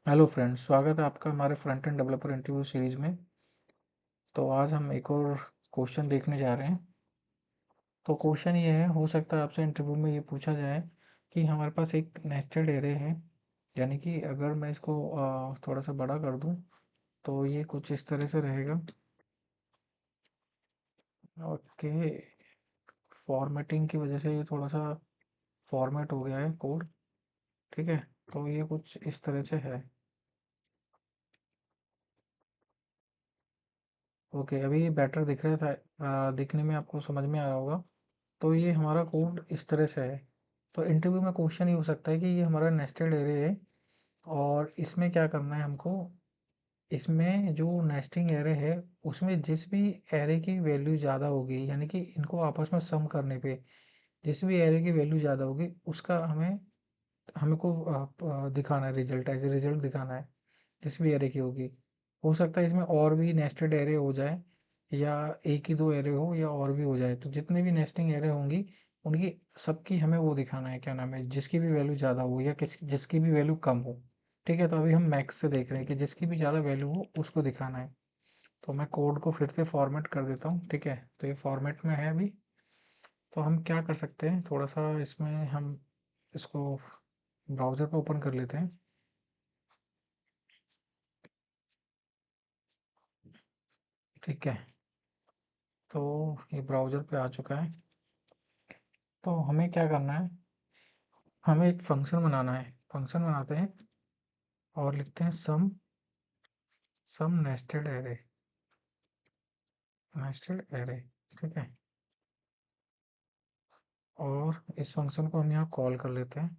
Hello friends, स्वागत है आपका हमारे front end developer interview series में। तो आज हम एक और क्वेश्चन देखने जा रहे हैं। तो क्वेश्चन ये है, हो सकता है आपसे इंटरव्यू में ये पूछा जाए कि हमारे पास एक नेस्टेड एरे है, यानी कि अगर मैं इसको थोड़ा सा बड़ा कर दूं तो ये कुछ इस तरह से रहेगा। ओके, फॉर्मेटिंग की वजह से ये थोड़ा सा फॉर्मेट हो गया है कोड। ठीक है, तो ये कुछ इस तरह से है। ओके, अभी ये बेटर दिख रहा था, दिखने में आपको समझ में आ रहा होगा। तो ये हमारा कोड इस तरह से है। तो इंटरव्यू में क्वेश्चन ये हो सकता है कि ये हमारा नेस्टेड एरे है और इसमें क्या करना है हमको। इसमें जो नेस्टिंग एरे है उसमें जिस भी एरे की वैल्यू ज़्यादा होगी, यानी कि इनको आपस में सम करने पे जिस भी एरे की वैल्यू ज़्यादा होगी उसका हमें हमको दिखाना है, रिजल्ट एज ए रिजल्ट दिखाना है जिस भी एरे की होगी। हो सकता है इसमें और भी नेस्टेड एरे हो जाए, या एक ही दो एरे हो, या और भी हो जाए। तो जितने भी नेस्टिंग एरे होंगी उनकी सबकी हमें वो दिखाना है, क्या नाम है, जिसकी भी वैल्यू ज़्यादा हो या जिसकी भी वैल्यू कम हो। ठीक है, तो अभी हम मैक्स से देख रहे हैं कि जिसकी भी ज़्यादा वैल्यू हो उसको दिखाना है। तो मैं कोड को फिर से फॉर्मेट कर देता हूँ। ठीक है, तो ये फॉर्मेट में है अभी। तो हम क्या कर सकते हैं, थोड़ा सा इसमें हम इसको ब्राउज़र पर ओपन कर लेते हैं। ठीक है, तो ये ब्राउज़र पे आ चुका है। तो हमें क्या करना है, हमें एक फंक्शन बनाना है। फंक्शन बनाते हैं और लिखते हैं सम नेस्टेड एरे। ठीक है, और इस फंक्शन को हम यहाँ कॉल कर लेते हैं।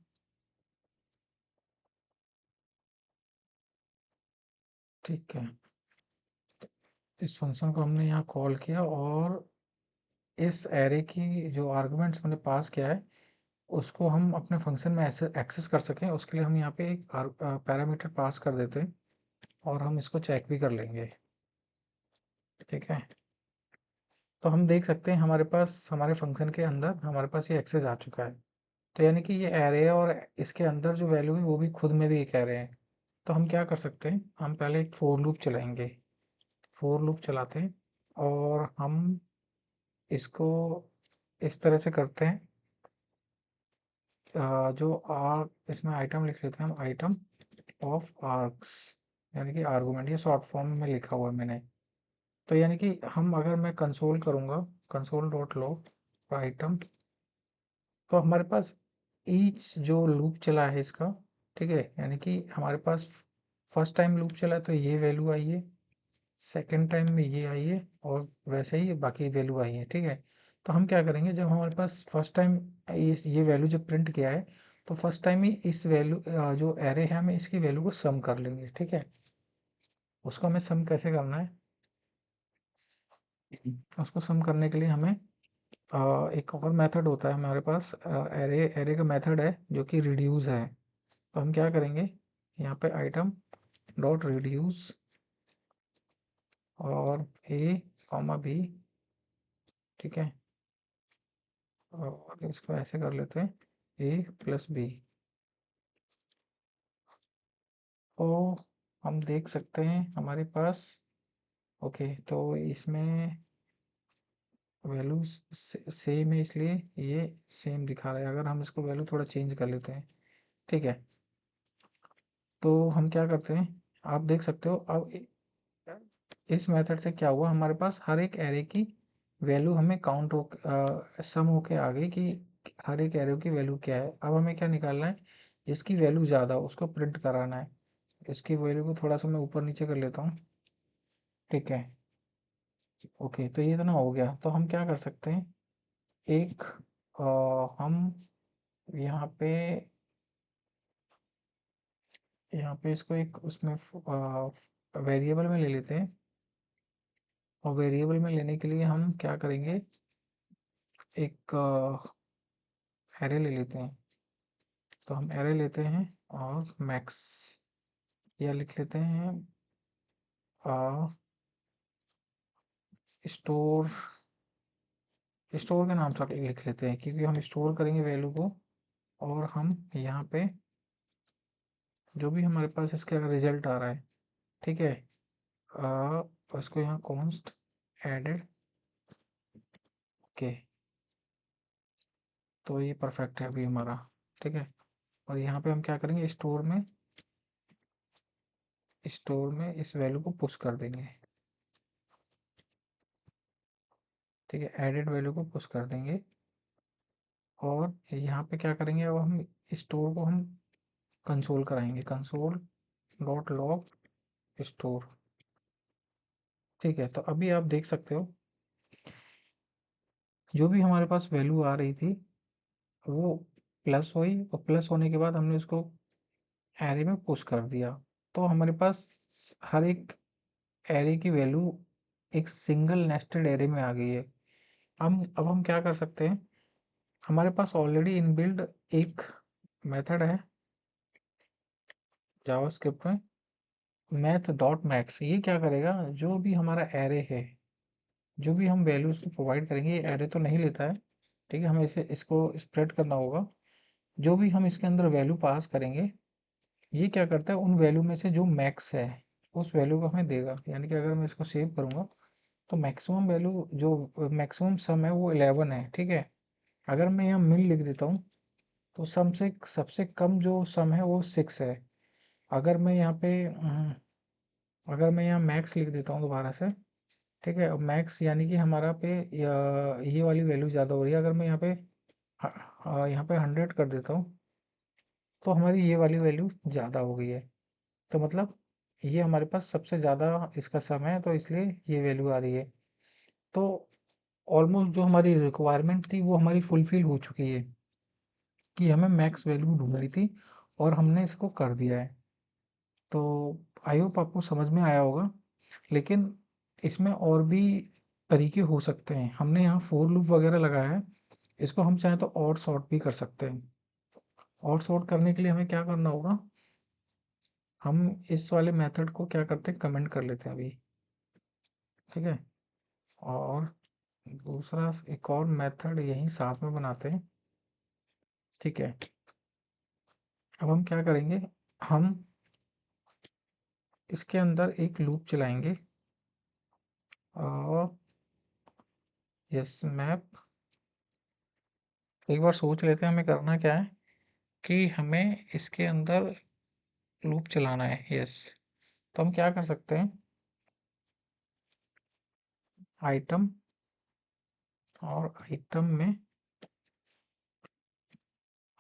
ठीक है, इस फंक्शन को हमने यहाँ कॉल किया और इस एरे की जो आर्गुमेंट्स हमने पास किया है उसको हम अपने फंक्शन में ऐसे एक्सेस कर सकें, उसके लिए हम यहाँ पे एक पैरामीटर पास कर देते हैं और हम इसको चेक भी कर लेंगे। ठीक है, तो हम देख सकते हैं हमारे पास हमारे फंक्शन के अंदर हमारे पास ये एक्सेस आ चुका है। तो यानी कि ये एरे है और इसके अंदर जो वैल्यू है वो भी खुद में भी एक एरे है। तो हम क्या कर सकते हैं, हम पहले एक फोर लूप चलाएंगे। फोर लूप चलाते हैं और हम इसको इस तरह से करते हैं। जो आर इसमें आइटम लिख लेते हैं हम, आइटम ऑफ आर्क्स, यानी कि आर्गुमेंट, ये शॉर्ट फॉर्म में लिखा हुआ है मैंने। तो यानी कि हम अगर मैं कंसोल करूँगा, कंसोल डॉट लॉग आइटम, तो हमारे पास ईच जो लूप चला है इसका, ठीक है, यानी कि हमारे पास फर्स्ट टाइम लूप चला तो ये वैल्यू आई है, सेकेंड टाइम में ये आई है, और वैसे ही बाकी वैल्यू आई है। ठीक है, तो हम क्या करेंगे, जब हमारे पास फर्स्ट टाइम ये वैल्यू जब प्रिंट किया है तो फर्स्ट टाइम ही इस वैल्यू जो एरे है हमें इसकी वैल्यू को सम कर लेंगे। ठीक है, उसको हमें सम कैसे करना है, उसको सम करने के लिए हमें एक और मेथड होता है हमारे पास, एरे एरे का मेथड है जो कि रिड्यूस है। तो हम क्या करेंगे, यहाँ पे आइटम डॉट रिड्यूस और ए कॉमा बी। ठीक है, और इसको ऐसे कर लेते हैं, ए प्लस बी। तो हम देख सकते हैं हमारे पास, ओके, तो इसमें वैल्यू सेम है इसलिए ये सेम दिखा रहा है। अगर हम इसको वैल्यू थोड़ा चेंज कर लेते हैं, ठीक है, तो हम क्या करते हैं, आप देख सकते हो अब इस मेथड से क्या हुआ, हमारे पास हर एक एरे की वैल्यू हमें काउंट हो सम होके आ गई कि हर एक एरे की वैल्यू क्या है। अब हमें क्या निकालना है, जिसकी वैल्यू ज़्यादा उसको प्रिंट कराना है। इसकी वैल्यू को थोड़ा सा मैं ऊपर नीचे कर लेता हूँ। ठीक है, ओके, तो ये तो ना हो गया। तो हम क्या कर सकते हैं, एक हम यहाँ पे इसको एक उसमें वेरिएबल में ले लेते हैं। और वेरिएबल में लेने के लिए हम क्या करेंगे, एक एरे ले लेते हैं। तो हम एरे लेते हैं और मैक्स, या लिख लेते हैं स्टोर, स्टोर के नाम से लिख लेते हैं क्योंकि हम स्टोर करेंगे वैल्यू को। और हम यहाँ पे जो भी हमारे पास इसका रिजल्ट आ रहा है, ठीक है, उसको यहाँ कॉन्स्ट एडेड के, तो ये परफेक्ट है अभी हमारा, ठीक है। और यहाँ पे हम क्या करेंगे, स्टोर में इस वैल्यू को पुश कर देंगे, ठीक है, एडेड वैल्यू को पुश कर देंगे। और यहाँ पे क्या करेंगे, अब हम स्टोर को हम कंसोल कराएंगे, कंसोल डॉट लॉग स्टोर, ठीक है। तो अभी आप देख सकते हो जो भी हमारे पास वैल्यू आ रही थी वो प्लस हुई, और प्लस होने के बाद हमने उसको एरे में पुश कर दिया, तो हमारे पास हर एक एरे की वैल्यू एक सिंगल नेस्टेड एरे में आ गई है। अब हम क्या कर सकते हैं, हमारे पास ऑलरेडी इनबिल्ड एक मेथड है जावास्क्रिप्ट में, मैथ डॉट मैक्स। ये क्या करेगा, जो भी हमारा एरे है, जो भी हम वैल्यूज को प्रोवाइड करेंगे, ये एरे तो नहीं लेता है, ठीक है, हमें इसे इसको स्प्रेड करना होगा। जो भी हम इसके अंदर वैल्यू पास करेंगे, ये क्या करता है, उन वैल्यू में से जो मैक्स है उस वैल्यू को हमें देगा। यानी कि अगर मैं इसको सेव करूँगा तो मैक्सिमम वैल्यू जो मैक्सिमम सम है वो 11 है, ठीक है। अगर मैं यहाँ मिल लिख देता हूँ तो सम से सबसे कम जो सम है वो 6 है। अगर मैं यहाँ पे अगर मैं यहाँ मैक्स लिख देता हूँ दोबारा से, ठीक है, अब मैक्स यानी कि हमारा पे ये वाली वैल्यू ज़्यादा हो रही है। अगर मैं यहाँ पे 100 कर देता हूँ तो हमारी ये वाली वैल्यू ज़्यादा हो गई है। तो मतलब ये हमारे पास सबसे ज़्यादा इसका सम है, तो इसलिए ये वैल्यू आ रही है। तो ऑलमोस्ट जो हमारी रिक्वायरमेंट थी वो हमारी फुलफिल हो चुकी है, कि हमें मैक्स वैल्यू ढूंढनी थी और हमने इसको कर दिया है। तो आई होप आपको समझ में आया होगा। लेकिन इसमें और भी तरीके हो सकते हैं। हमने यहाँ फोर लूप वगैरह लगाया है, इसको हम चाहें तो और सॉर्ट भी कर सकते हैं। और सॉर्ट करने के लिए हमें क्या करना होगा, हम इस वाले मेथड को क्या करते हैं, कमेंट कर लेते हैं अभी, ठीक है। और दूसरा एक और मेथड यहीं साथ में बनाते हैं, ठीक है। अब हम क्या करेंगे, हम इसके अंदर एक लूप चलाएंगे, और यस मैप, एक बार सोच लेते हैं हमें करना क्या है, कि हमें इसके अंदर लूप चलाना है, यस। तो हम क्या कर सकते हैं, आइटम, और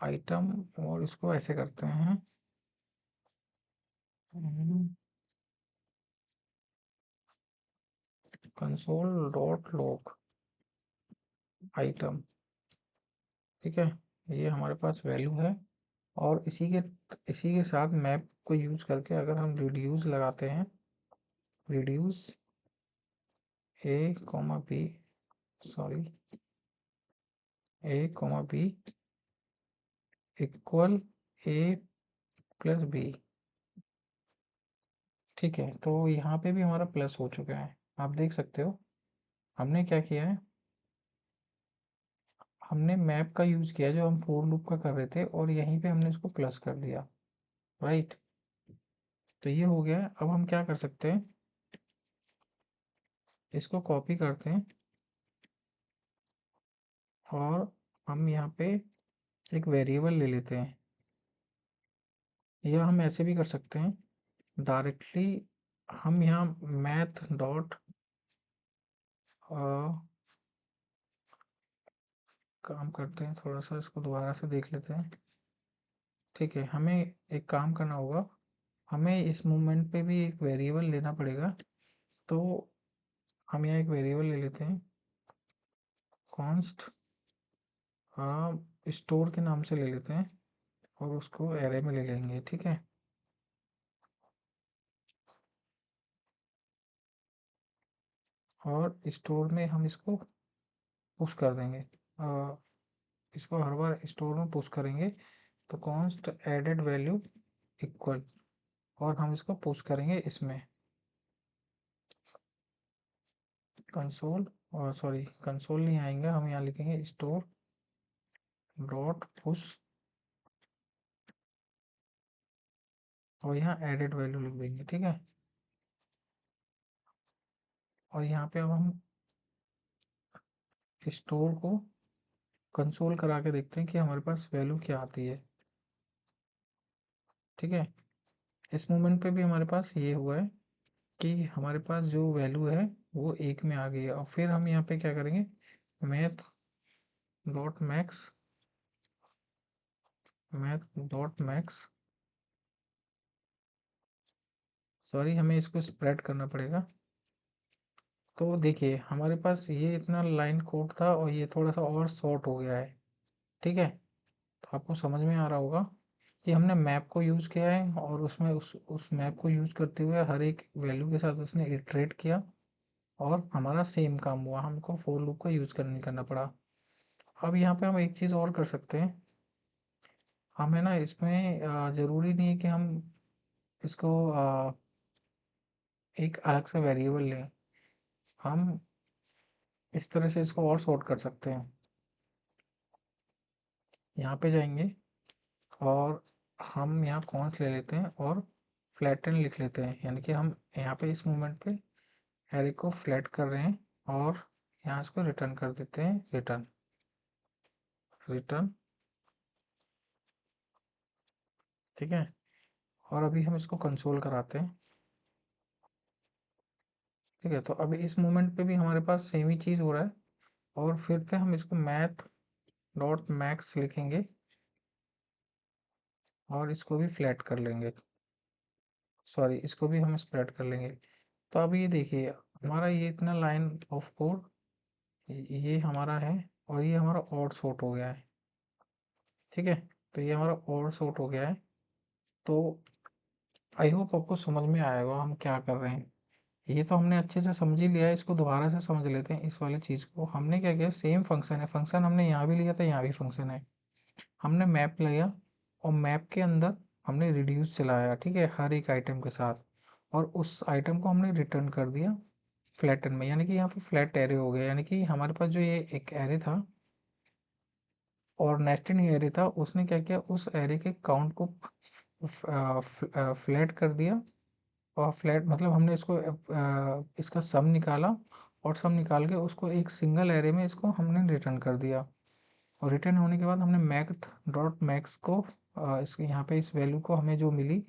आइटम, और इसको ऐसे करते हैं, कंसोल डॉट लॉग आइटम, ठीक है। ये हमारे पास वैल्यू है, और इसी के साथ मैप को यूज करके अगर हम रिड्यूस लगाते हैं, reduce a comma B, sorry, A comma B equal A plus B, ठीक है। तो यहाँ पे भी हमारा प्लस हो चुका है, आप देख सकते हो। हमने क्या किया है, हमने मैप का यूज किया जो हम फोर लूप का कर रहे थे, और यहीं पे हमने इसको प्लस कर दिया, राइट। तो ये हो गया। अब हम क्या कर सकते हैं, इसको कॉपी करते हैं, और हम यहाँ पे एक वेरिएबल ले लेते हैं, या हम ऐसे भी कर सकते हैं डायरेक्टली। हम यहाँ मैथ डॉट काम करते हैं, थोड़ा सा इसको दोबारा से देख लेते हैं, ठीक है। हमें एक काम करना होगा, हमें इस मूवमेंट पे भी एक वेरिएबल लेना पड़ेगा। तो हम यहाँ एक वेरिएबल ले लेते हैं, कॉन्स्ट स्टोर के नाम से ले लेते हैं, और उसको एरे में ले लेंगे, ठीक है। और स्टोर में हम इसको पुश कर देंगे, इसको हर बार स्टोर में पुश करेंगे, तो कॉन्स्ट एडेड वैल्यू इक्वल, और हम इसको पुश करेंगे इसमें कंसोल, और सॉरी कंसोल नहीं आएंगे, हम यहाँ लिखेंगे स्टोर डॉट पुश और यहाँ एडेड वैल्यू लिख देंगे, ठीक है। और यहाँ पे अब हम स्टोर को कंसोल करा के देखते हैं कि हमारे पास वैल्यू क्या आती है, ठीक है। इस मोमेंट पे भी हमारे पास ये हुआ है कि हमारे पास जो वैल्यू है वो 1 में आ गई है। और फिर हम यहाँ पे क्या करेंगे, मैथ डॉट मैक्स, सॉरी हमें इसको स्प्रेड करना पड़ेगा। तो देखिए हमारे पास ये इतना लाइन कोड था और ये थोड़ा सा और शॉर्ट हो गया है, ठीक है। तो आपको समझ में आ रहा होगा कि हमने मैप को यूज़ किया है और उसमें उस मैप को यूज़ करते हुए हर एक वैल्यू के साथ उसने इटरेट किया और हमारा सेम काम हुआ, हमको फोर लूप का यूज़ करना पड़ा। अब यहाँ पे हम एक चीज़ और कर सकते हैं, हमें ना इसमें ज़रूरी नहीं है कि हम इसको एक अलग से वेरिएबल लें। हम इस तरह से इसको और सॉर्ट कर सकते हैं। यहाँ पे जाएंगे और हम यहाँ कॉन्स ले लेते हैं और फ्लैटन लिख लेते हैं, यानी कि हम यहाँ पे इस मोमेंट पे एरे को फ्लैट कर रहे हैं और यहाँ इसको रिटर्न कर देते हैं, रिटर्न रिटर्न, ठीक है। और अभी हम इसको कंसोल कराते हैं, ठीक है। तो अभी इस मोमेंट पे भी हमारे पास सेम ही चीज़ हो रहा है और फिर से हम इसको मैथ डॉट मैक्स लिखेंगे और इसको भी फ्लैट कर लेंगे, सॉरी इसको भी हम स्प्रेड कर लेंगे। तो अब ये देखिए हमारा ये इतना लाइन ऑफ कोड ये हमारा है और ये हमारा और शॉर्ट हो गया है, ठीक है। तो ये हमारा और शॉर्ट हो गया है। तो आई होप आपको समझ में आएगा हम क्या कर रहे हैं। ये तो हमने अच्छे से समझ ही लिया है, इसको दोबारा से समझ लेते हैं। इस वाली चीज़ को हमने क्या किया, सेम फंक्शन है, फंक्शन हमने यहाँ भी लिया था, यहाँ भी फंक्शन है। हमने मैप लिया और मैप के अंदर हमने रिड्यूस चलाया, ठीक है, हर एक आइटम के साथ। और उस आइटम को हमने रिटर्न कर दिया फ्लैटन में, यानी कि यहाँ पे फ्लैट एरे हो गया। यानी कि हमारे पास जो ये एक एरे था और नेस्टेड एरे था, उसने क्या किया, उस एरे के काउंट को फ्लैट कर दिया। और फ्लैट मतलब हमने इसको इसका सम निकाला और सम निकाल के उसको एक सिंगल एरे में इसको हमने रिटर्न कर दिया। और रिटर्न होने के बाद हमने मैथ डॉट मैक्स को इसके यहाँ पे इस वैल्यू को हमें जो मिली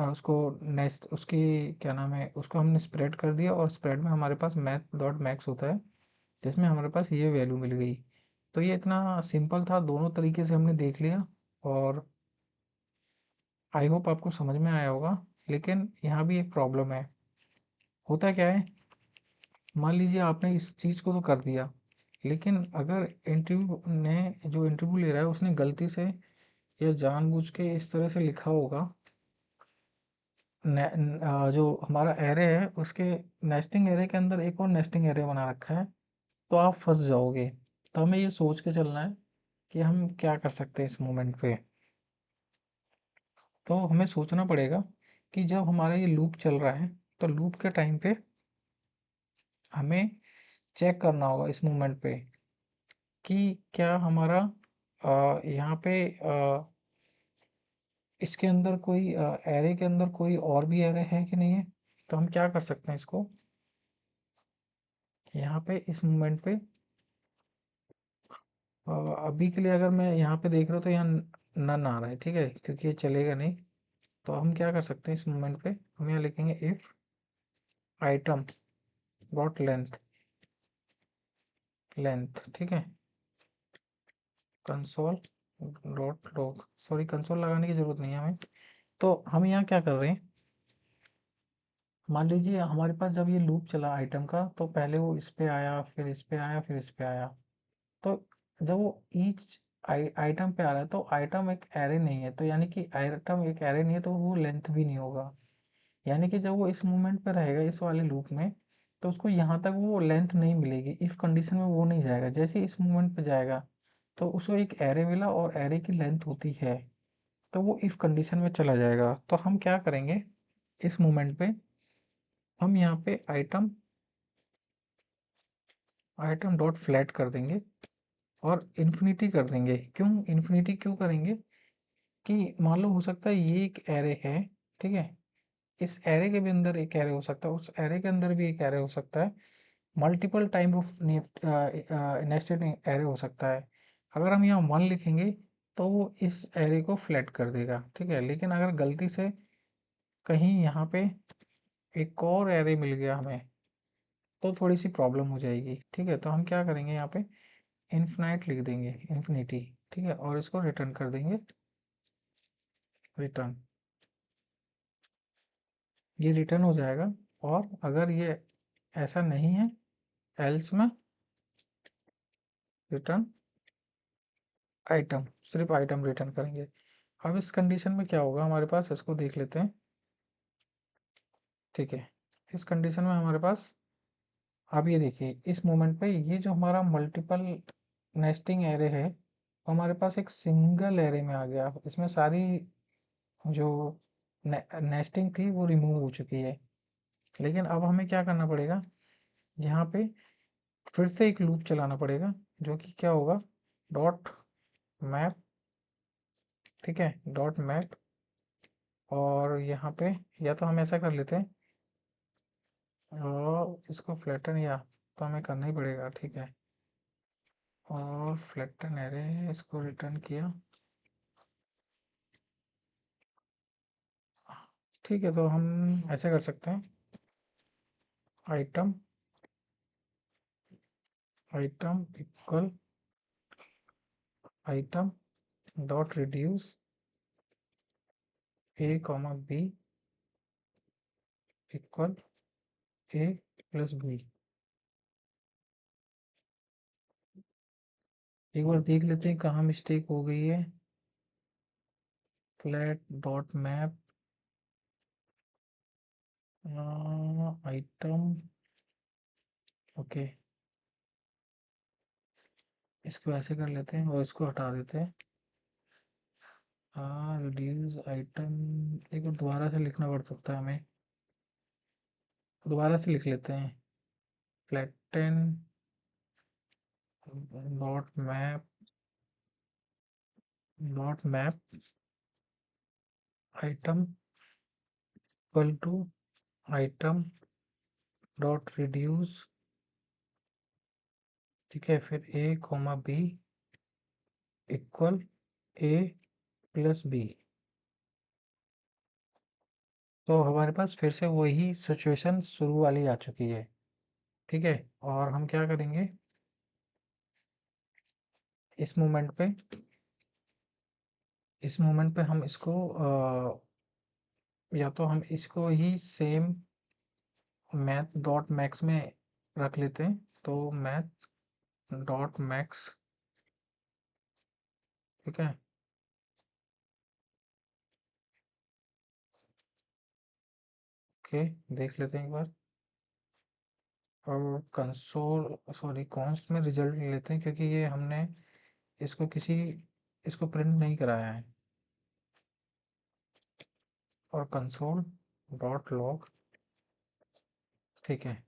उसको नेक्स्ट उसकी क्या नाम है, उसको हमने स्प्रेड कर दिया और स्प्रेड में हमारे पास मैथ डॉट मैक्स होता है जिसमें हमारे पास ये वैल्यू मिल गई। तो ये इतना सिंपल था, दोनों तरीके से हमने देख लिया और आई होप आपको समझ में आया होगा। लेकिन यहाँ भी एक प्रॉब्लम है, होता क्या है, मान लीजिए आपने इस चीज़ को तो कर दिया, लेकिन अगर इंटरव्यू ने जो इंटरव्यू ले रहा है उसने गलती से या जानबूझ के इस तरह से लिखा होगा, जो हमारा एरे है उसके नेस्टिंग एरे के अंदर एक और नेस्टिंग एरे बना रखा है, तो आप फंस जाओगे। तो हमें ये सोच के चलना है कि हम क्या कर सकते हैं इस मोमेंट पे। तो हमें सोचना पड़ेगा कि जब हमारा ये लूप चल रहा है तो लूप के टाइम पे हमें चेक करना होगा इस मोमेंट पे कि क्या हमारा यहाँ पे इसके अंदर कोई एरे के अंदर कोई और भी एरे है कि नहीं है। तो हम क्या कर सकते हैं, इसको यहाँ पे इस मोमेंट पे अभी के लिए अगर मैं यहाँ पे देख रहा हूँ तो यहाँ नन आ रहा है, ठीक है, क्योंकि ये चलेगा नहीं। तो हम क्या कर सकते हैं इस मोमेंट पे, हम यहाँ लिखेंगे इफ आइटम डॉट लेंथ, ठीक है, console dot log, sorry console लगाने की जरूरत नहीं है हमें। तो हम यहाँ क्या कर रहे हैं, मान लीजिए हमारे पास जब ये लूप चला आइटम का तो पहले वो इस पे आया, फिर इस पे आया, फिर इस पे आया। तो जब वो ईच आइटम पे आ रहा है तो आइटम एक एरे नहीं है, तो यानी कि आइटम एक एरे नहीं है तो वो लेंथ भी नहीं होगा। यानी कि जब वो इस मूवमेंट पे रहेगा इस वाले लूप में तो उसको यहाँ तक वो लेंथ नहीं मिलेगी, इफ कंडीशन में वो नहीं जाएगा। जैसे इस मूवमेंट पे जाएगा तो उसको एक एरे मिला और एरे की लेंथ होती है, तो वो इफ कंडीशन में चला जाएगा। तो हम क्या करेंगे इस मूवमेंट पे, हम यहाँ पे आइटम आइटम डॉट फ्लैट कर देंगे और इन्फिनिटी कर देंगे। क्यों इन्फिनिटी क्यों करेंगे, कि मान लो हो सकता है ये एक एरे है, ठीक है? इस एरे के भी अंदर एक एरे हो सकता है, उस एरे के अंदर भी एक एरे हो सकता है, multiple time of nested array हो सकता है। अगर हम यहाँ 1 लिखेंगे तो वो इस एरे को फ्लैट कर देगा, ठीक है? लेकिन अगर गलती से कहीं यहाँ पे एक और एरे मिल गया हमें, तो थोड़ी सी प्रॉब्लम हो जाएगी, ठीक है? तो हम क्या करेंगे, यहाँ पे इन्फिनाइट लिख देंगे, इन्फिनिटी, ठीक है? और इसको रिटर्न कर देंगे, रिटर्न। ये रिटर्न हो जाएगा। और अगर ये ऐसा नहीं है, एल्स में रिटर्न आइटम, सिर्फ आइटम रिटर्न करेंगे। अब इस कंडीशन में क्या होगा हमारे पास, इसको देख लेते हैं, ठीक है? इस कंडीशन में हमारे पास, आप ये देखिए इस मोमेंट पे ये जो हमारा मल्टीपल नेस्टिंग एरे है, वो हमारे पास एक सिंगल एरे में आ गया। इसमें सारी जो नेस्टिंग थी वो रिमूव हो चुकी है। लेकिन अब हमें क्या करना पड़ेगा, यहाँ पे फिर से एक लूप चलाना पड़ेगा, जो कि क्या होगा, डॉट मैप, ठीक है? Dot map. और यहाँ पे या तो हम ऐसा कर लेते हैं, और इसको फ्लैटन, या तो हमें करना ही पड़ेगा, ठीक है? और फ्लैटन एरे, इसको रिटर्न किया, ठीक है? तो हम ऐसे कर सकते हैं, item, item equal item dot reduce a comma B equal A plus b. एक बार देख लेते हैं कहाँ मिस्टेक हो गई है। Flat dot map item, okay, इसको ऐसे कर लेते हैं और इसको हटा देते हैं। हाँ, रिड्यूस आइटम, एक बार दोबारा से लिखना पड़ सकता है हमें, दोबारा से लिख लेते हैं, flatten dot map, dot map item equal to item dot reduce, ठीक है? फिर A comma B equal A plus B. तो हमारे पास फिर से वही सिचुएशन शुरू वाली आ चुकी है, ठीक है? और हम क्या करेंगे, इस मोमेंट पे, इस मोमेंट पे हम इसको या तो हम इसको ही सेम मैथ डॉट मैक्स में रख लेते हैं। तो मैथ डॉट मैक्स, ठीक है? ओके, देख लेते हैं एक बार। और कंसोल, सॉरी, कॉन्स्ट में रिजल्ट लेते हैं, क्योंकि ये हमने इसको इसको प्रिंट नहीं कराया है। और कंसोल डॉट लॉग, ठीक है?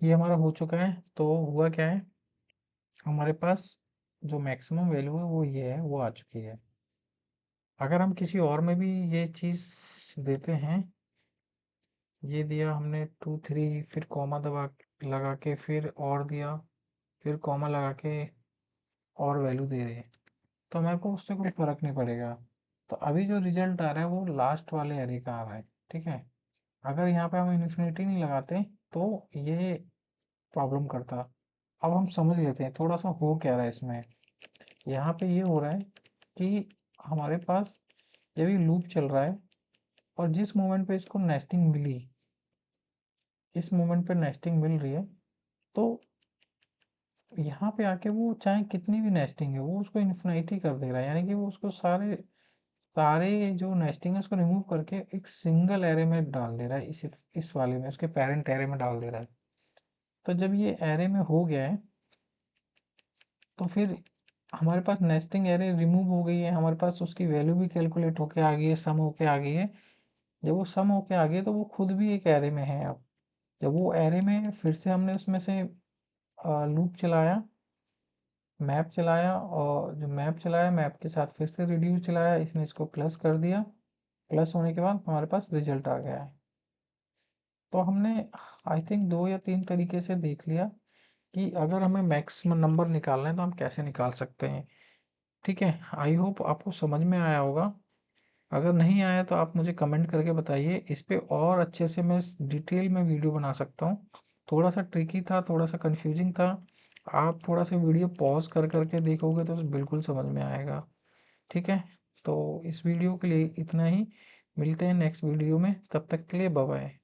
ये हमारा हो चुका है। तो हुआ क्या है, हमारे पास जो मैक्सिमम वैल्यू है वो ये है, वो आ चुकी है। अगर हम किसी और में भी ये चीज़ देते हैं, ये दिया हमने 2 3, फिर कॉमा दबा लगा के फिर और दिया, फिर कॉमा लगा के और वैल्यू दे रहे हैं, तो हमारे को उससे कोई फर्क नहीं पड़ेगा। तो अभी जो रिजल्ट आ रहा है वो लास्ट वाले एरे का आ रहा है, ठीक है? अगर यहाँ पे हम इन्फिनिटी नहीं लगाते तो ये प्रॉब्लम करता। अब हम समझ लेते हैं थोड़ा सा हो क्या रहा है इसमें। यहाँ पे ये हो रहा है कि हमारे पास जब ये लूप चल रहा है, और जिस मोमेंट पे इसको नेस्टिंग मिली, इस मोमेंट पे नेस्टिंग मिल रही है, तो यहाँ पे आके वो चाहे कितनी भी नेस्टिंग है वो उसको इन्फिनिटी कर दे रहा है, यानी कि वो उसको सारे सारे जो नेस्टिंग है उसको रिमूव करके एक सिंगल एरे में डाल दे रहा है, इस वाले में, उसके पेरेंट एरे में डाल दे रहा है। तो जब ये एरे में हो गया है, तो फिर हमारे पास नेस्टिंग एरे रिमूव हो गई है, हमारे पास उसकी वैल्यू भी कैलकुलेट होके आ गई है, सम होके आ गई है। जब वो सम होके आ गई है तो वो खुद भी एक एरे में है। अब जब वो एरे में फिर से हमने उसमें से लूप चलाया, मैप चलाया और जो मैप चलाया, मैप के साथ फिर से रिड्यूस चलाया, इसने इसको प्लस कर दिया। प्लस होने के बाद हमारे पास रिजल्ट आ गया है। तो हमने आई थिंक 2 या 3 तरीके से देख लिया कि अगर हमें मैक्सिमम नंबर निकालना है तो हम कैसे निकाल सकते हैं। ठीक है, आई होप आपको समझ में आया होगा। अगर नहीं आया तो आप मुझे कमेंट करके बताइए, इस पे और अच्छे से मैं डिटेल में वीडियो बना सकता हूँ। थोड़ा सा ट्रिकी था, थोड़ा सा कंफ्यूजिंग था। आप थोड़ा सा वीडियो पॉज कर करके देखोगे तो बिल्कुल समझ में आएगा। ठीक है, तो इस वीडियो के लिए इतना ही। मिलते हैं नेक्स्ट वीडियो में, तब तक के लिए बाय बाय।